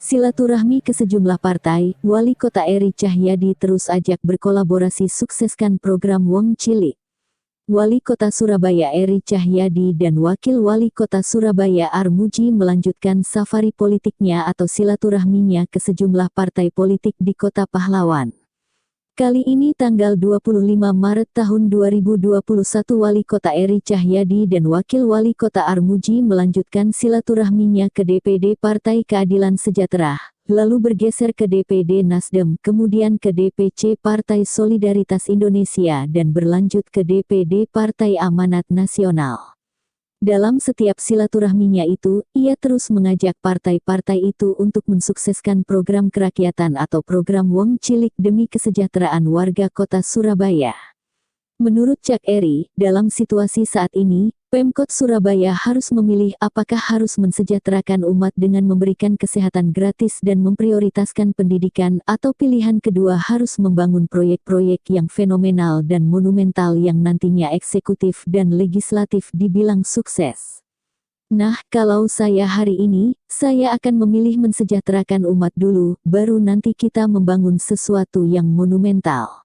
Silaturahmi ke sejumlah partai, Wali Kota Eri Cahyadi terus ajak berkolaborasi sukseskan program Wong Cilik. Wali Kota Surabaya Eri Cahyadi dan Wakil Wali Kota Surabaya Armuji melanjutkan safari politiknya atau silaturahminya ke sejumlah partai politik di Kota Pahlawan. Kali ini tanggal 25 Maret tahun 2021 Wali Kota Eri Cahyadi dan Wakil Wali Kota Armuji melanjutkan silaturahminya ke DPD Partai Keadilan Sejahtera, lalu bergeser ke DPD Nasdem, kemudian ke DPC Partai Solidaritas Indonesia dan berlanjut ke DPD Partai Amanat Nasional. Dalam setiap silaturahminya itu, ia terus mengajak partai-partai itu untuk mensukseskan program kerakyatan atau program Wong Cilik demi kesejahteraan warga kota Surabaya. Menurut Cak Eri, dalam situasi saat ini, Pemkot Surabaya harus memilih apakah harus mensejahterakan umat dengan memberikan kesehatan gratis dan memprioritaskan pendidikan atau pilihan kedua harus membangun proyek-proyek yang fenomenal dan monumental yang nantinya eksekutif dan legislatif dibilang sukses. Nah, kalau saya hari ini, saya akan memilih mensejahterakan umat dulu, baru nanti kita membangun sesuatu yang monumental.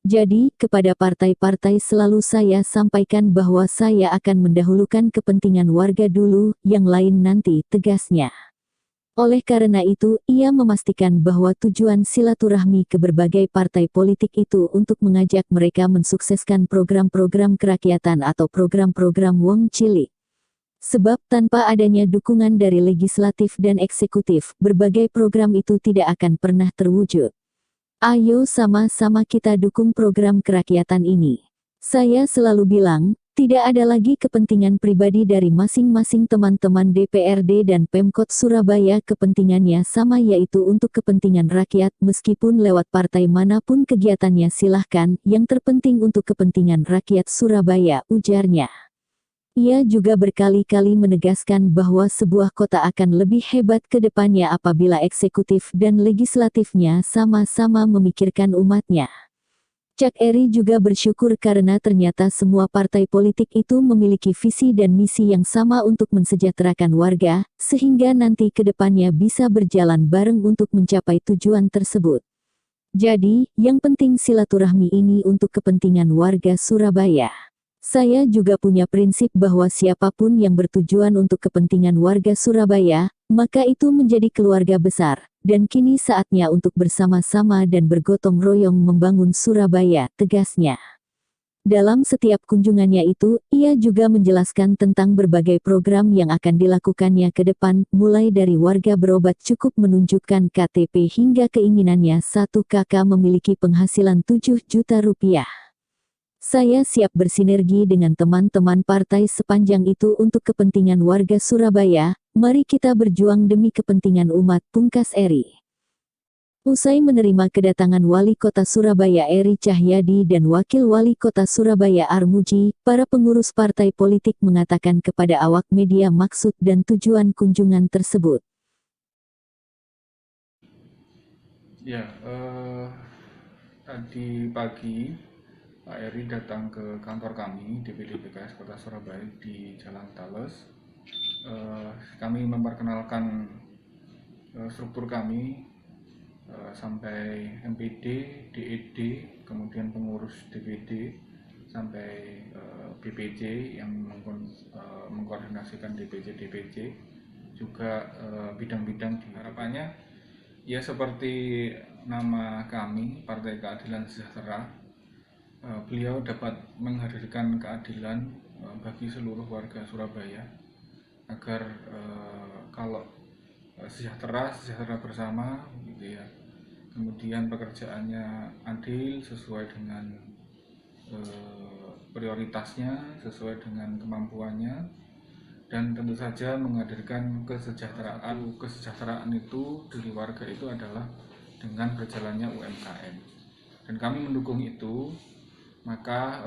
Jadi, kepada partai-partai selalu saya sampaikan bahwa saya akan mendahulukan kepentingan warga dulu, yang lain nanti, tegasnya. Oleh karena itu, ia memastikan bahwa tujuan silaturahmi ke berbagai partai politik itu untuk mengajak mereka mensukseskan program-program kerakyatan atau program-program Wong Cilik. Sebab tanpa adanya dukungan dari legislatif dan eksekutif, berbagai program itu tidak akan pernah terwujud. Ayo sama-sama kita dukung program kerakyatan ini. Saya selalu bilang, tidak ada lagi kepentingan pribadi dari masing-masing teman-teman DPRD dan Pemkot Surabaya, kepentingannya sama, yaitu untuk kepentingan rakyat meskipun lewat partai manapun kegiatannya silahkan, yang terpenting untuk kepentingan rakyat Surabaya, ujarnya. Ia juga berkali-kali menegaskan bahwa sebuah kota akan lebih hebat ke depannya apabila eksekutif dan legislatifnya sama-sama memikirkan umatnya. Cak Eri juga bersyukur karena ternyata semua partai politik itu memiliki visi dan misi yang sama untuk mensejahterakan warga, sehingga nanti ke depannya bisa berjalan bareng untuk mencapai tujuan tersebut. Jadi, yang penting silaturahmi ini untuk kepentingan warga Surabaya. Saya juga punya prinsip bahwa siapapun yang bertujuan untuk kepentingan warga Surabaya, maka itu menjadi keluarga besar, dan kini saatnya untuk bersama-sama dan bergotong royong membangun Surabaya, tegasnya. Dalam setiap kunjungannya itu, ia juga menjelaskan tentang berbagai program yang akan dilakukannya ke depan, mulai dari warga berobat cukup menunjukkan KTP hingga keinginannya satu kakak memiliki penghasilan 7 juta rupiah. Saya siap bersinergi dengan teman-teman partai sepanjang itu untuk kepentingan warga Surabaya, mari kita berjuang demi kepentingan umat, pungkas Eri. Usai menerima kedatangan Wali Kota Surabaya Eri Cahyadi dan Wakil Wali Kota Surabaya Armuji, para pengurus partai politik mengatakan kepada awak media maksud dan tujuan kunjungan tersebut. Ya, tadi pagi Pak Eri datang ke kantor kami DPD PKS Kota Surabaya di Jalan Tales. Kami memperkenalkan struktur kami sampai MPD, DED, kemudian pengurus DPD, sampai BPC yang mengkoordinasikan DPC, juga bidang-bidang. Harapannya ya seperti nama kami, Partai Keadilan Sejahtera, beliau dapat menghadirkan keadilan bagi seluruh warga Surabaya agar kalau sejahtera bersama gitu ya. Kemudian pekerjaannya adil sesuai dengan prioritasnya, sesuai dengan kemampuannya, dan tentu saja menghadirkan kesejahteraan. Kesejahteraan itu dari warga itu adalah dengan berjalannya UMKM, dan kami mendukung itu. Maka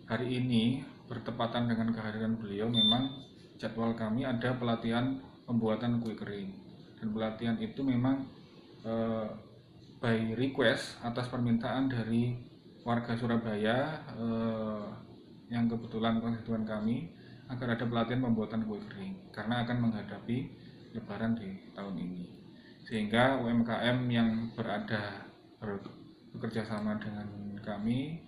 hari ini bertepatan dengan kehadiran beliau, memang jadwal kami ada pelatihan pembuatan kue kering, dan pelatihan itu memang by request atas permintaan dari warga Surabaya yang kebetulan konstituen kami, agar ada pelatihan pembuatan kue kering karena akan menghadapi Lebaran di tahun ini, sehingga UMKM yang bekerja sama dengan kami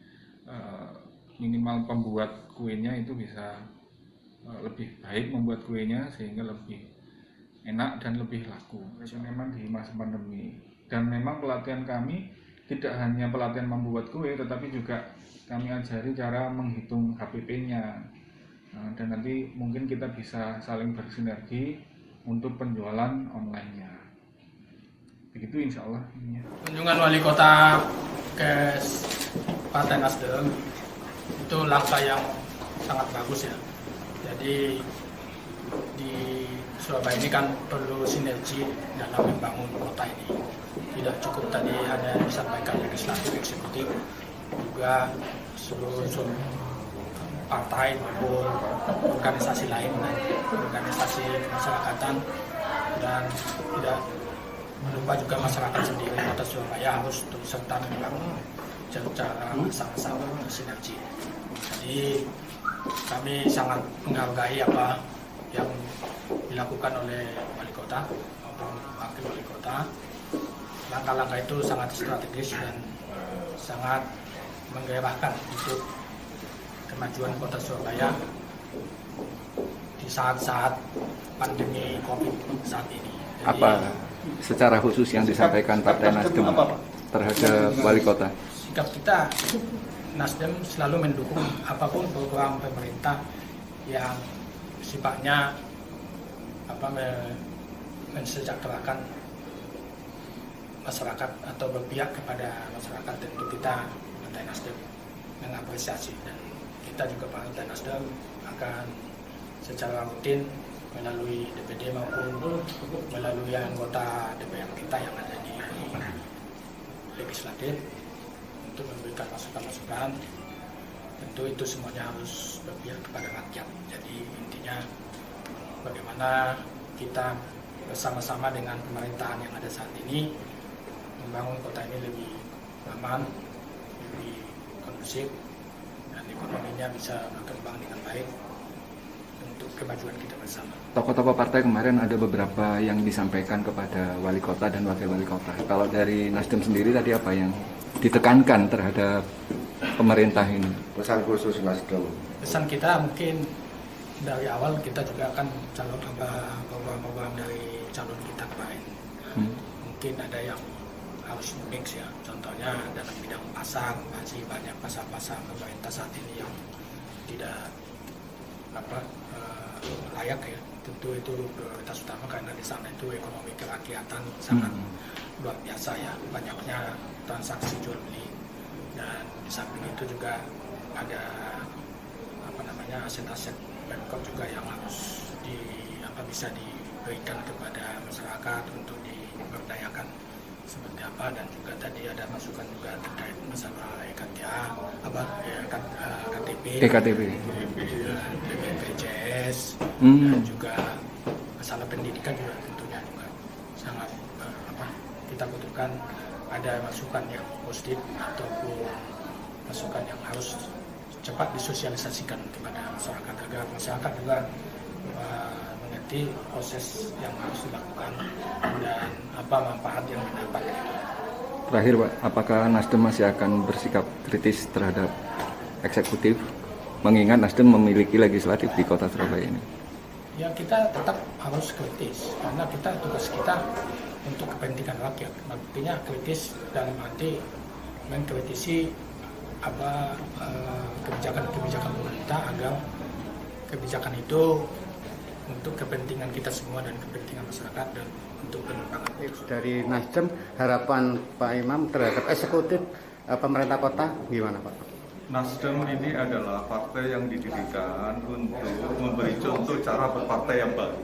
minimal pembuat kuenya itu bisa lebih baik membuat kuenya sehingga lebih enak dan lebih laku. Memang di masa pandemi, dan memang pelatihan kami tidak hanya pelatihan membuat kue, tetapi juga kami ajari cara menghitung HPP-nya. Dan nanti mungkin kita bisa saling bersinergi untuk penjualan online-nya. Begitu insya Allah. Kunjungan wali kota ke Partai Nasdem itu langkah yang sangat bagus ya. Jadi di Surabaya ini kan perlu sinergi dalam membangun kota ini. Tidak cukup tadi hanya disampaikan legislatif, eksekutif, juga seluruh partai maupun organisasi lain, organisasi kemasyarakatan, dan tidak lupa juga masyarakat sendiri Kota Surabaya harus turut serta membangun secara sama-sama bersinergi. Jadi kami sangat menghargai apa yang dilakukan oleh wali kota maupun wakil wali kota. Langkah-langkah itu sangat strategis dan sangat menggairahkan untuk kemajuan Kota Surabaya di saat-saat pandemi COVID saat ini. Jadi, apa secara khusus yang disampaikan Partai Nasdem terhadap wali kota? Sikap kita, Nasdem selalu mendukung apapun program pemerintah yang sifatnya mensejahterakan masyarakat atau berpihak kepada masyarakat. Tentu kita Partai Nasdem mengapresiasi, dan kita juga Partai Nasdem akan secara rutin melalui DPD maupun melalui anggota DPR kita yang ada di legislatif untuk memberikan masukan-masukan. Tentu itu semuanya harus berpihak kepada rakyat. Jadi intinya bagaimana kita bersama-sama dengan pemerintahan yang ada saat ini membangun kota ini lebih aman, lebih kondusif, dan ekonominya bisa berkembang dengan baik untuk kemajuan kita bersama. Tokoh-tokoh partai kemarin ada beberapa yang disampaikan kepada wali kota dan wakil wali kota. Kalau dari Nasdem sendiri tadi apa yang ditekankan terhadap pemerintah ini? Pesan khusus Nasdem. Pesan kita mungkin dari awal kita juga akan calon program-program dari calon kita kemarin. Mungkin ada yang harus mix ya. Contohnya dalam bidang pasar, masih banyak pasar-pasar pemerintah saat ini yang tidak layak ya. Tentu itu prioritas utama karena di sana itu ekonomi kerakyatan sangat luar biasa ya, banyaknya transaksi jual beli, dan di samping itu juga ada aset-aset Pemkot juga yang harus bisa diberikan kepada masyarakat untuk diberdayakan seperti apa. Dan juga tadi ada masukan juga terkait masalah KTP, BPJS, dan juga masalah pendidikan juga tentunya juga sangat kita butuhkan ada masukan yang positif ataupun masukan yang harus cepat disosialisasikan kepada masyarakat agar masyarakat juga mengerti proses yang harus dilakukan dan apa manfaat yang didapat. Terakhir Pak, apakah Nasdem masih akan bersikap kritis terhadap eksekutif, mengingat Nasdem memiliki legislatif di Kota Surabaya ini? Ya, kita tetap harus kritis karena tugas kita untuk kepentingan rakyat. Artinya kritis dalam arti mengkritisi kebijakan pemerintah agar kebijakan itu untuk kepentingan kita semua dan kepentingan masyarakat dan untuk pengembangan. Dari Nasdem, harapan Pak Imam terhadap eksekutif pemerintah kota gimana Pak? Nasdem ini adalah partai yang didirikan untuk memberi contoh cara berpartai yang baru.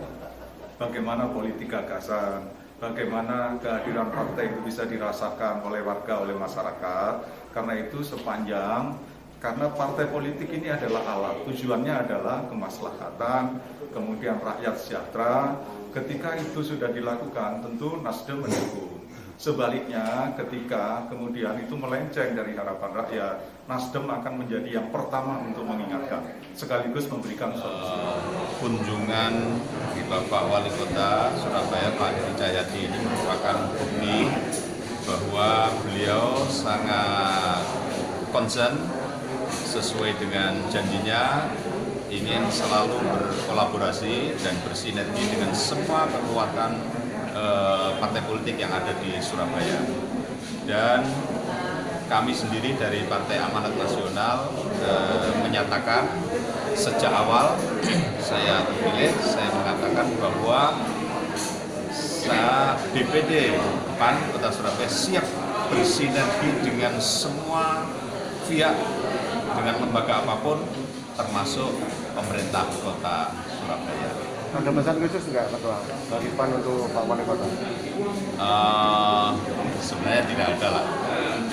Bagaimana politik gagasan, bagaimana kehadiran partai itu bisa dirasakan oleh warga, oleh masyarakat. Karena itu karena partai politik ini adalah alat, tujuannya adalah kemaslahatan, kemudian rakyat sejahtera. Ketika itu sudah dilakukan, tentu Nasdem mendukung. Sebaliknya, ketika kemudian itu melenceng dari harapan rakyat, Nasdem akan menjadi yang pertama untuk mengingatkan, sekaligus memberikan solusi. kunjungan di Bapak Wali Kota Surabaya Pak Eri Cahyadi ini merupakan bukti bahwa beliau sangat concern sesuai dengan janjinya ingin selalu berkolaborasi dan bersinergi dengan semua kekuatan partai politik yang ada di Surabaya. Dan kami sendiri dari Partai Amanat Nasional menyatakan sejak awal saya terpilih, saya mengatakan bahwa DPD PAN Kota Surabaya siap bersinergi dengan semua pihak, dengan lembaga apapun, termasuk pemerintah Kota Surabaya. Ada pesan khusus nggak Ketua bagi PAN untuk Pak Wali Kota? Sebenarnya tidak ada lah,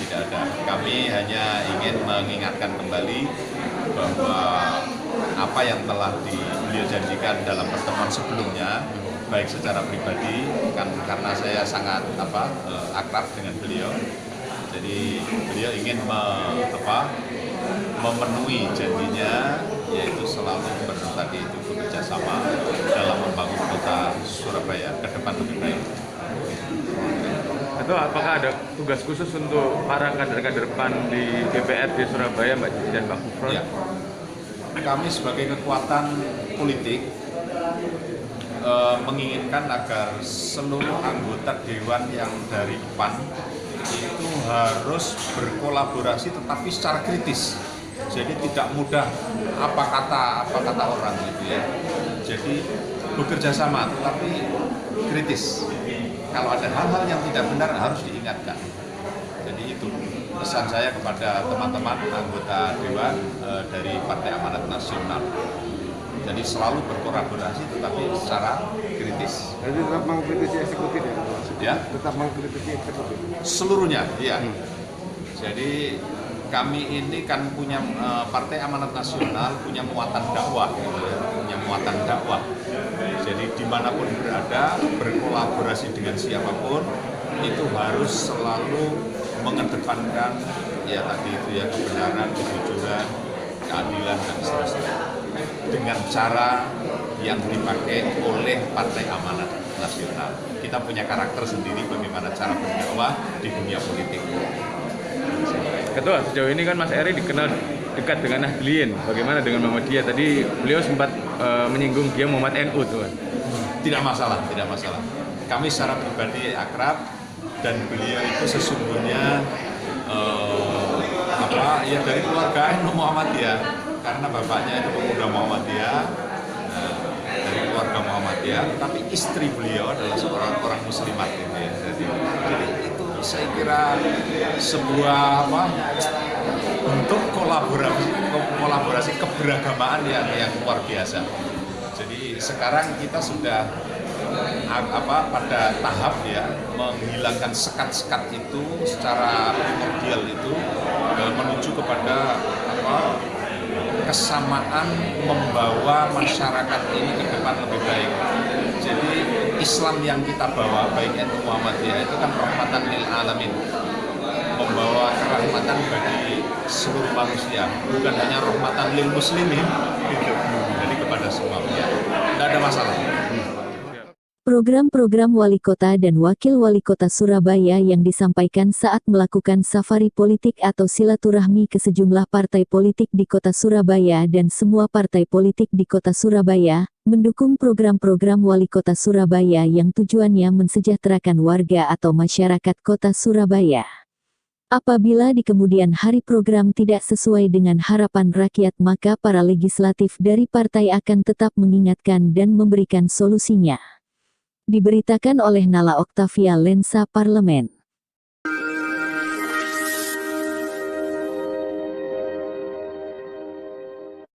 tidak ada. Kami hanya ingin mengingatkan kembali bahwa apa yang telah beliau janjikan dalam pertemuan sebelumnya, baik secara pribadi, kan karena saya sangat akrab dengan beliau, jadi beliau ingin memenuhi janjinya, yaitu selalu bekerja sama dalam membangun kota Surabaya ke depan lebih baik. Atau apakah ada tugas khusus untuk para kader-kader PAN di DPRD Surabaya, Mbak Cici dan Pak Gufron? Ya. Kami sebagai kekuatan politik menginginkan agar seluruh anggota Dewan yang dari PAN itu harus berkolaborasi tetapi secara kritis. Jadi tidak mudah apa kata orang gitu ya. Jadi bekerja sama tetapi kritis. Kalau ada hal-hal yang tidak benar harus diingatkan. Jadi itu pesan saya kepada teman-teman anggota Dewan dari Partai Amanat Nasional. Jadi selalu berkolaborasi tetapi secara kritis. Jadi tetap mengkritisi eksekutif ya? Tetap mengkritisi eksekutif. Seluruhnya, iya. Jadi kami ini kan punya Partai Amanat Nasional punya muatan dakwah, gitu ya, punya muatan dakwah. Jadi dimanapun berada, berkolaborasi dengan siapapun itu harus selalu mengedepankan ya tadi itu ya kebenaran, kejujuran, keadilan dan seterusnya dengan cara yang dipakai oleh Partai Amanat Nasional. Kita punya karakter sendiri bagaimana cara berdakwah di dunia politik. Ketua, sejauh ini kan Mas Eri dikenal dekat dengan Nahdliyin. Bagaimana dengan Muhammadiyah? Tadi beliau sempat menyinggung dia Muhammad NU, tuan. Tidak masalah, tidak masalah. Kami secara pribadi akrab dan beliau itu sesungguhnya ya dari keluarga NU Muhammadiyah karena bapaknya itu pemuda Muhammadiyah, dari keluarga Muhammadiyah, tapi istri beliau adalah seorang orang muslimat gitu ya. Jadi itu saya kira sebuah bentuk kolaborasi keberagamaan yang luar biasa. Jadi sekarang kita sudah pada tahap ya menghilangkan sekat-sekat itu secara primordial itu menuju kepada kesamaan membawa masyarakat ini ke depan lebih baik. Jadi Islam yang kita bawa baik NU Muhammadiyah itu kan rahmatan lil alamin, membawa kerahmatan bagi seluruh manusia, bukan hanya rahmatan lil muslimin gitu. Jadi kepada semua pihak. Tidak ada masalah. Program-program Wali Kota dan Wakil Wali Kota Surabaya yang disampaikan saat melakukan safari politik atau silaturahmi ke sejumlah partai politik di Kota Surabaya dan semua partai politik di Kota Surabaya, mendukung program-program Wali Kota Surabaya yang tujuannya mensejahterakan warga atau masyarakat Kota Surabaya. Apabila di kemudian hari program tidak sesuai dengan harapan rakyat, maka para legislatif dari partai akan tetap mengingatkan dan memberikan solusinya. Diberitakan oleh Nala Oktavia Lensa Parlemen.